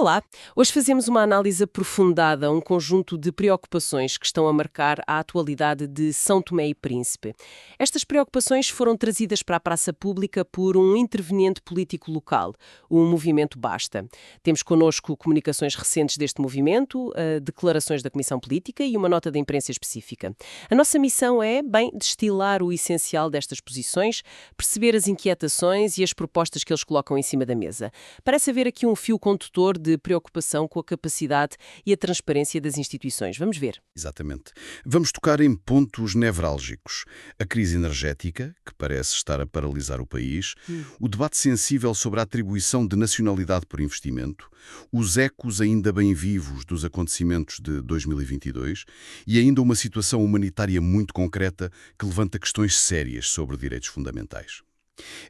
Olá! Hoje fazemos uma análise aprofundada a um conjunto de preocupações que estão a marcar a atualidade de São Tomé e Príncipe. Estas preocupações foram trazidas para a praça pública por um interveniente político local, o Movimento Basta. Temos connosco comunicações recentes deste movimento, declarações da Comissão Política e uma nota da imprensa específica. A nossa missão é, destilar o essencial destas posições, perceber as inquietações e as propostas que eles colocam em cima da mesa. Parece haver aqui um fio condutor de preocupação com a capacidade e a transparência das instituições. Vamos ver. Exatamente. Vamos tocar em pontos nevrálgicos. A crise energética, que parece estar a paralisar o país, o debate sensível sobre a atribuição de nacionalidade por investimento, os ecos ainda bem vivos dos acontecimentos de 2022 e ainda uma situação humanitária muito concreta que levanta questões sérias sobre direitos fundamentais.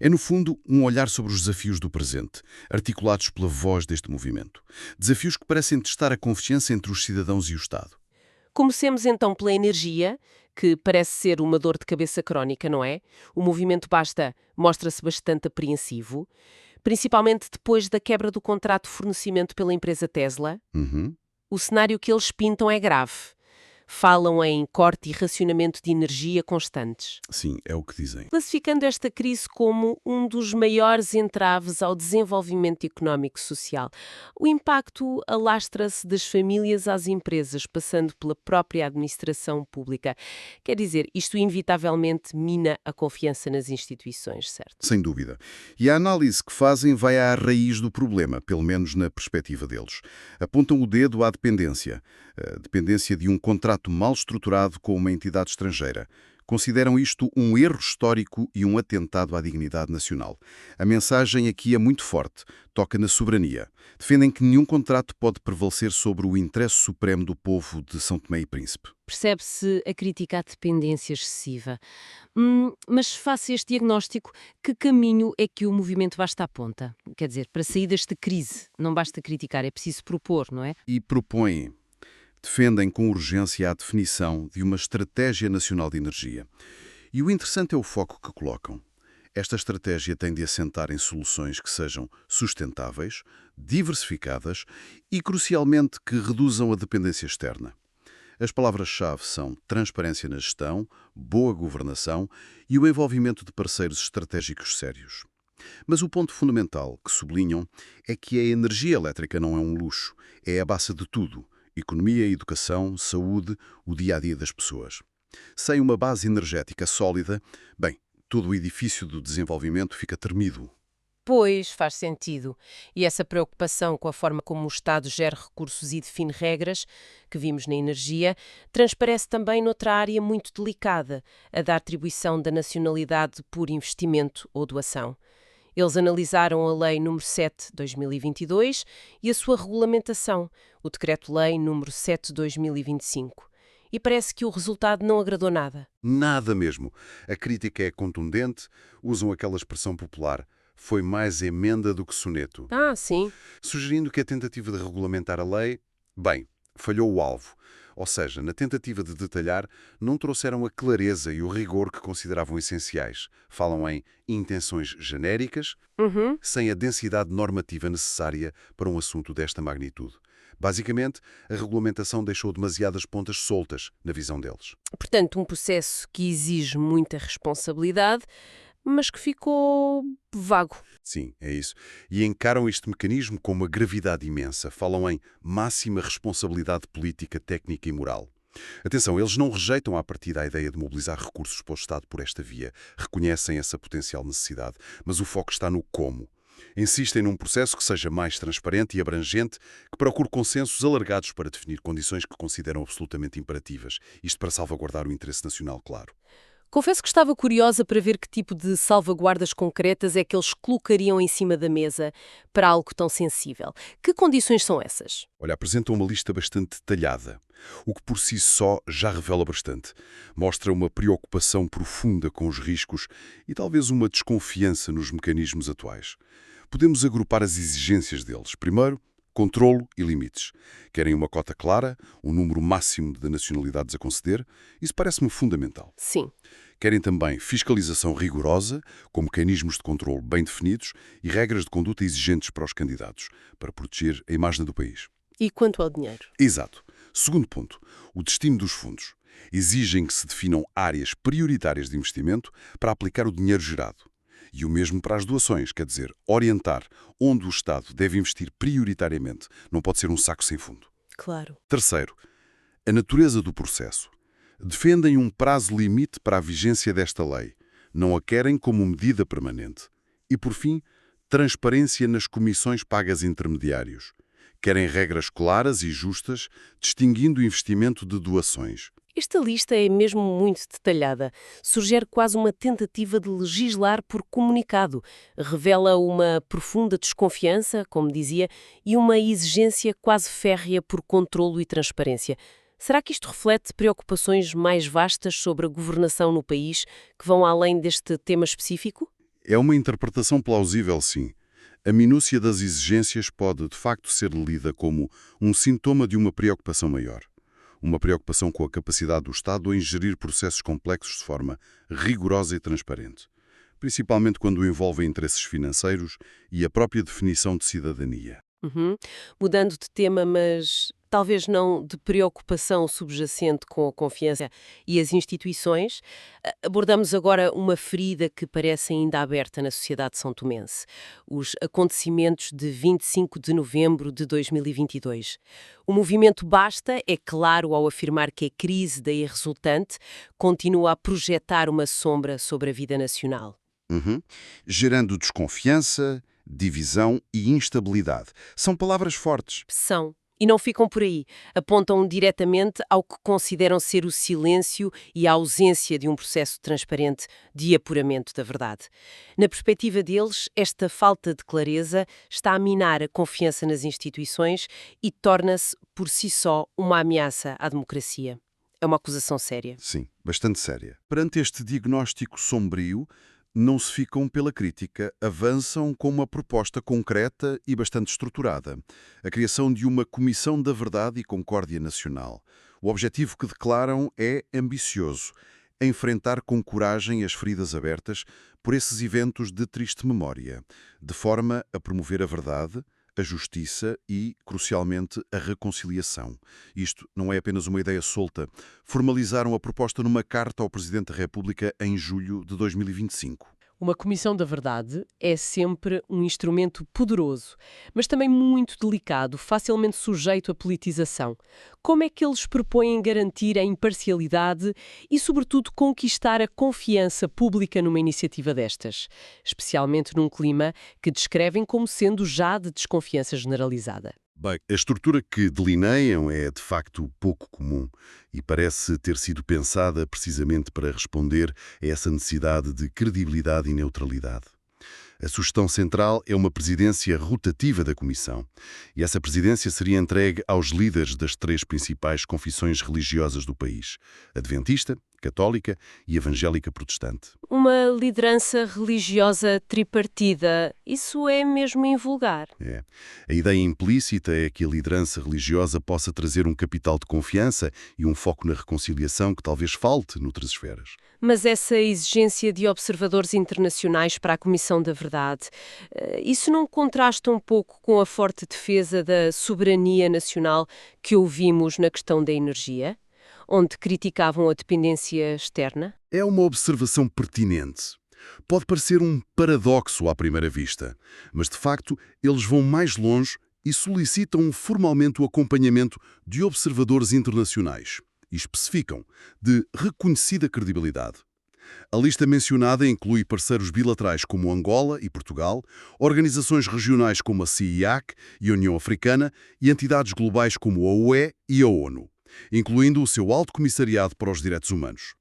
É, no fundo, um olhar sobre os desafios do presente, articulados pela voz deste movimento. Desafios que parecem testar a confiança entre os cidadãos e o Estado. Comecemos então pela energia, que parece ser uma dor de cabeça crónica, não é? O movimento Basta mostra-se bastante apreensivo, principalmente depois da quebra do contrato de fornecimento pela empresa Tesla. O cenário que eles pintam é grave. Falam em corte e racionamento de energia constantes. Sim, é o que dizem. Classificando esta crise como um dos maiores entraves ao desenvolvimento económico e social. O impacto alastra-se das famílias às empresas, passando pela própria administração pública. Quer dizer, isto inevitavelmente mina a confiança nas instituições, certo? Sem dúvida. E a análise que fazem vai à raiz do problema, pelo menos na perspectiva deles. Apontam o dedo à dependência. A dependência de um contrato mal estruturado com uma entidade estrangeira. Consideram isto um erro histórico e um atentado à dignidade nacional. A mensagem aqui é muito forte, toca na soberania. Defendem que nenhum contrato pode prevalecer sobre o interesse supremo do povo de São Tomé e Príncipe. Percebe-se a crítica à dependência excessiva. Mas face a este diagnóstico, que caminho é que o movimento Basta aponta? Quer dizer, para sair desta crise, não basta criticar, é preciso propor, não é? E propõem. Defendem com urgência a definição de uma estratégia nacional de energia. E o interessante é o foco que colocam. Esta estratégia tem de assentar em soluções que sejam sustentáveis, diversificadas e, crucialmente, que reduzam a dependência externa. As palavras-chave são transparência na gestão, boa governação e o envolvimento de parceiros estratégicos sérios. Mas o ponto fundamental que sublinham é que a energia elétrica não é um luxo, é a base de tudo. Economia, educação, saúde, o dia-a-dia das pessoas. Sem uma base energética sólida, todo o edifício do desenvolvimento fica tremido. Pois, faz sentido. E essa preocupação com a forma como o Estado gera recursos e define regras, que vimos na energia, transparece também noutra área muito delicada, a da atribuição da nacionalidade por investimento ou doação. Eles analisaram a Lei nº 7/2022 e a sua regulamentação, o Decreto-Lei nº 7/2025. E parece que o resultado não agradou nada. Nada mesmo. A crítica é contundente, usam aquela expressão popular. Foi mais emenda do que soneto. Ah, sim. Sugerindo que a tentativa de regulamentar a lei, falhou o alvo. Ou seja, na tentativa de detalhar, não trouxeram a clareza e o rigor que consideravam essenciais. Falam em intenções genéricas, sem a densidade normativa necessária para um assunto desta magnitude. Basicamente, a regulamentação deixou demasiadas pontas soltas na visão deles. Portanto, um processo que exige muita responsabilidade, mas que ficou vago. Sim, é isso. E encaram este mecanismo com uma gravidade imensa. Falam em máxima responsabilidade política, técnica e moral. Atenção, eles não rejeitam à partida a ideia de mobilizar recursos para o Estado por esta via. Reconhecem essa potencial necessidade, mas o foco está no como. Insistem num processo que seja mais transparente e abrangente, que procure consensos alargados para definir condições que consideram absolutamente imperativas. Isto para salvaguardar o interesse nacional, claro. Confesso que estava curiosa para ver que tipo de salvaguardas concretas é que eles colocariam em cima da mesa para algo tão sensível. Que condições são essas? Olha, apresentam uma lista bastante detalhada, o que por si só já revela bastante. Mostra uma preocupação profunda com os riscos e talvez uma desconfiança nos mecanismos atuais. Podemos agrupar as exigências deles. Primeiro, controlo e limites. Querem uma cota clara, um número máximo de nacionalidades a conceder. Isso parece-me fundamental. Sim. Querem também fiscalização rigorosa, com mecanismos de controle bem definidos e regras de conduta exigentes para os candidatos, para proteger a imagem do país. E quanto ao dinheiro? Exato. Segundo ponto, o destino dos fundos. Exigem que se definam áreas prioritárias de investimento para aplicar o dinheiro gerado. E o mesmo para as doações, quer dizer, orientar onde o Estado deve investir prioritariamente. Não pode ser um saco sem fundo. Claro. Terceiro, a natureza do processo. Defendem um prazo limite para a vigência desta lei. Não a querem como medida permanente. E, por fim, transparência nas comissões pagas a intermediários. Querem regras claras e justas, distinguindo o investimento de doações. Esta lista é mesmo muito detalhada. Sugere quase uma tentativa de legislar por comunicado. Revela uma profunda desconfiança, como dizia, e uma exigência quase férrea por controlo e transparência. Será que isto reflete preocupações mais vastas sobre a governação no país, que vão além deste tema específico? É uma interpretação plausível, sim. A minúcia das exigências pode, de facto, ser lida como um sintoma de uma preocupação maior. Uma preocupação com a capacidade do Estado em gerir processos complexos de forma rigorosa e transparente, principalmente quando envolvem interesses financeiros e a própria definição de cidadania. Mudando de tema, mas talvez não de preocupação subjacente com a confiança e as instituições, abordamos agora uma ferida que parece ainda aberta na sociedade são-tomense: os acontecimentos de 25 de novembro de 2022. O movimento Basta é claro ao afirmar que a crise daí resultante continua a projetar uma sombra sobre a vida nacional. Gerando desconfiança, divisão e instabilidade. São palavras fortes. São. E não ficam por aí. Apontam diretamente ao que consideram ser o silêncio e a ausência de um processo transparente de apuramento da verdade. Na perspectiva deles, esta falta de clareza está a minar a confiança nas instituições e torna-se, por si só, uma ameaça à democracia. É uma acusação séria. Sim, bastante séria. Perante este diagnóstico sombrio, não se ficam pela crítica, avançam com uma proposta concreta e bastante estruturada. A criação de uma Comissão da Verdade e Concórdia Nacional. O objetivo que declaram é ambicioso: enfrentar com coragem as feridas abertas por esses eventos de triste memória, de forma a promover a verdade, a justiça e, crucialmente, a reconciliação. Isto não é apenas uma ideia solta. Formalizaram a proposta numa carta ao Presidente da República em julho de 2025. Uma Comissão da Verdade é sempre um instrumento poderoso, mas também muito delicado, facilmente sujeito à politização. Como é que eles propõem garantir a imparcialidade e, sobretudo, conquistar a confiança pública numa iniciativa destas? Especialmente num clima que descrevem como sendo já de desconfiança generalizada. Bem, a estrutura que delineiam é, de facto, pouco comum e parece ter sido pensada precisamente para responder a essa necessidade de credibilidade e neutralidade. A sugestão central é uma presidência rotativa da Comissão, e essa presidência seria entregue aos líderes das três principais confissões religiosas do país: adventista, católica e evangélica protestante. Uma liderança religiosa tripartida, isso é mesmo invulgar. É. A ideia implícita é que a liderança religiosa possa trazer um capital de confiança e um foco na reconciliação que talvez falte noutras esferas. Mas essa exigência de observadores internacionais para a Comissão da Verdade, isso não contrasta um pouco com a forte defesa da soberania nacional que ouvimos na questão da energia, onde criticavam a dependência externa? É uma observação pertinente. Pode parecer um paradoxo à primeira vista, mas de facto eles vão mais longe e solicitam formalmente o acompanhamento de observadores internacionais e especificam de reconhecida credibilidade. A lista mencionada inclui parceiros bilaterais como Angola e Portugal, organizações regionais como a CIAC e a União Africana e entidades globais como a UE e a ONU, incluindo o seu Alto Comissariado para os Direitos Humanos.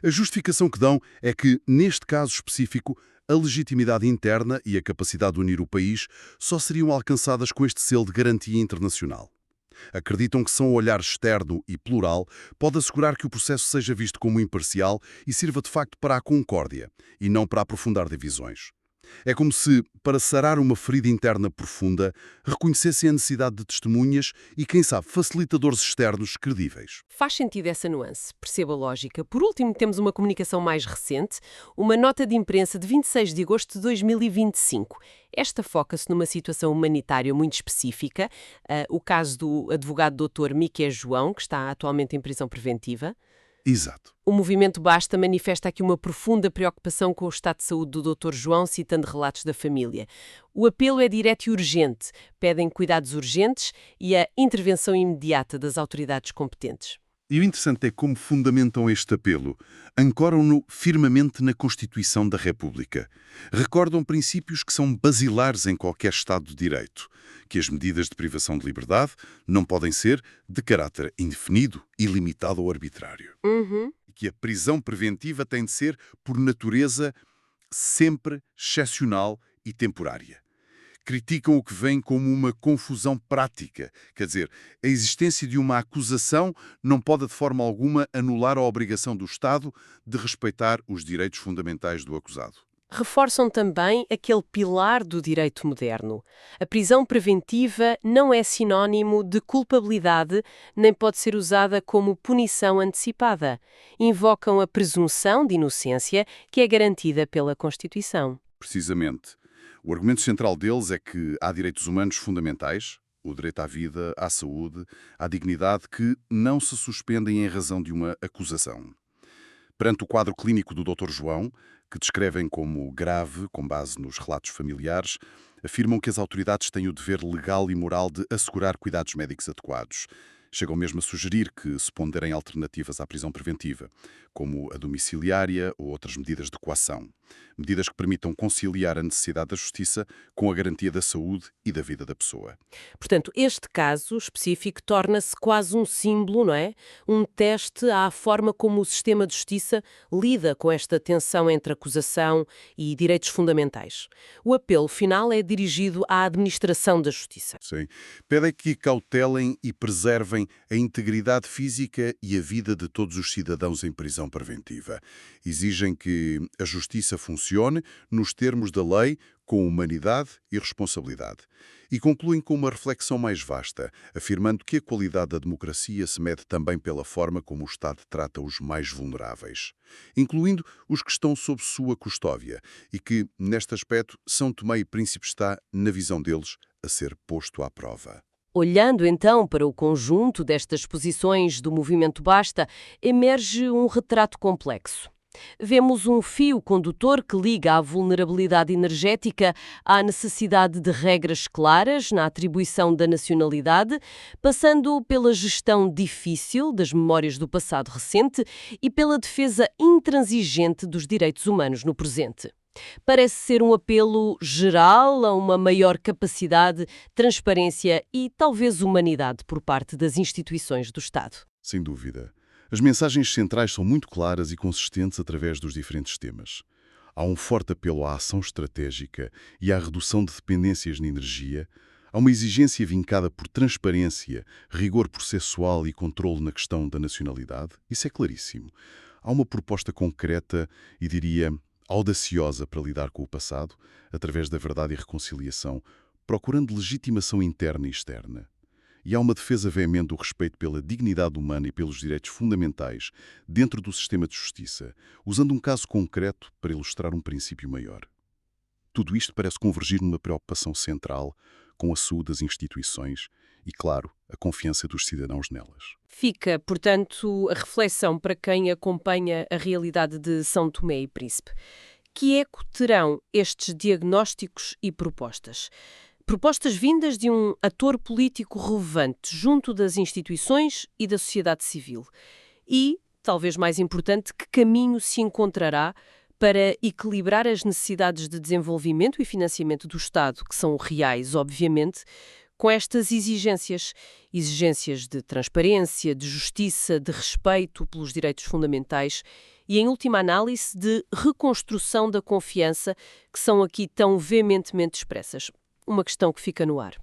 A justificação que dão é que, neste caso específico, a legitimidade interna e a capacidade de unir o país só seriam alcançadas com este selo de garantia internacional. Acreditam que só um olhar externo e plural pode assegurar que o processo seja visto como imparcial e sirva de facto para a concórdia, e não para aprofundar divisões. É como se, para sarar uma ferida interna profunda, reconhecessem a necessidade de testemunhas e, quem sabe, facilitadores externos credíveis. Faz sentido essa nuance, percebo a lógica. Por último, temos uma comunicação mais recente, uma nota de imprensa de 26 de agosto de 2025. Esta foca-se numa situação humanitária muito específica, o caso do advogado Dr. Miquel João, que está atualmente em prisão preventiva. Exato. O movimento Basta manifesta aqui uma profunda preocupação com o estado de saúde do Dr. João, citando relatos da família. O apelo é direto e urgente. Pedem cuidados urgentes e a intervenção imediata das autoridades competentes. E o interessante é como fundamentam este apelo. Ancoram-no firmemente na Constituição da República. Recordam princípios que são basilares em qualquer Estado de Direito. Que as medidas de privação de liberdade não podem ser de caráter indefinido, ilimitado ou arbitrário. Que a prisão preventiva tem de ser, por natureza, sempre excepcional e temporária. Criticam o que vem como uma confusão prática. Quer dizer, a existência de uma acusação não pode de forma alguma anular a obrigação do Estado de respeitar os direitos fundamentais do acusado. Reforçam também aquele pilar do direito moderno. A prisão preventiva não é sinónimo de culpabilidade, nem pode ser usada como punição antecipada. Invocam a presunção de inocência, que é garantida pela Constituição. Precisamente. O argumento central deles é que há direitos humanos fundamentais, o direito à vida, à saúde, à dignidade, que não se suspendem em razão de uma acusação. Perante o quadro clínico do Dr. João, que descrevem como grave, com base nos relatos familiares, afirmam que as autoridades têm o dever legal e moral de assegurar cuidados médicos adequados. Chegam mesmo a sugerir que se ponderem alternativas à prisão preventiva, como a domiciliária ou outras medidas de coação. Medidas que permitam conciliar a necessidade da justiça com a garantia da saúde e da vida da pessoa. Portanto, este caso específico torna-se quase um símbolo, não é? Um teste à forma como o sistema de justiça lida com esta tensão entre acusação e direitos fundamentais. O apelo final é dirigido à administração da justiça. Sim. Pedem que cautelem e preservem a integridade física e a vida de todos os cidadãos em prisão preventiva. Exigem que a justiça funcione nos termos da lei, com humanidade e responsabilidade. E concluem com uma reflexão mais vasta, afirmando que a qualidade da democracia se mede também pela forma como o Estado trata os mais vulneráveis, incluindo os que estão sob sua custódia, e que, neste aspecto, São Tomé e Príncipe está, na visão deles, a ser posto à prova. Olhando então para o conjunto destas posições do movimento Basta, emerge um retrato complexo. Vemos um fio condutor que liga a vulnerabilidade energética à necessidade de regras claras na atribuição da nacionalidade, passando pela gestão difícil das memórias do passado recente e pela defesa intransigente dos direitos humanos no presente. Parece ser um apelo geral a uma maior capacidade, transparência e talvez humanidade por parte das instituições do Estado. Sem dúvida. As mensagens centrais são muito claras e consistentes através dos diferentes temas. Há um forte apelo à ação estratégica e à redução de dependências na energia. Há uma exigência vincada por transparência, rigor processual e controle na questão da nacionalidade. Isso é claríssimo. Há uma proposta concreta e, diria, audaciosa para lidar com o passado, através da verdade e reconciliação, procurando legitimação interna e externa. E há uma defesa veemente do respeito pela dignidade humana e pelos direitos fundamentais dentro do sistema de justiça, usando um caso concreto para ilustrar um princípio maior. Tudo isto parece convergir numa preocupação central com a saúde das instituições e, claro, a confiança dos cidadãos nelas. Fica, portanto, a reflexão para quem acompanha a realidade de São Tomé e Príncipe. Que eco terão estes diagnósticos e propostas? Propostas vindas de um ator político relevante junto das instituições e da sociedade civil. E, talvez mais importante, que caminho se encontrará para equilibrar as necessidades de desenvolvimento e financiamento do Estado, que são reais, obviamente, com estas exigências de transparência, de justiça, de respeito pelos direitos fundamentais e, em última análise, de reconstrução da confiança, que são aqui tão veementemente expressas. Uma questão que fica no ar.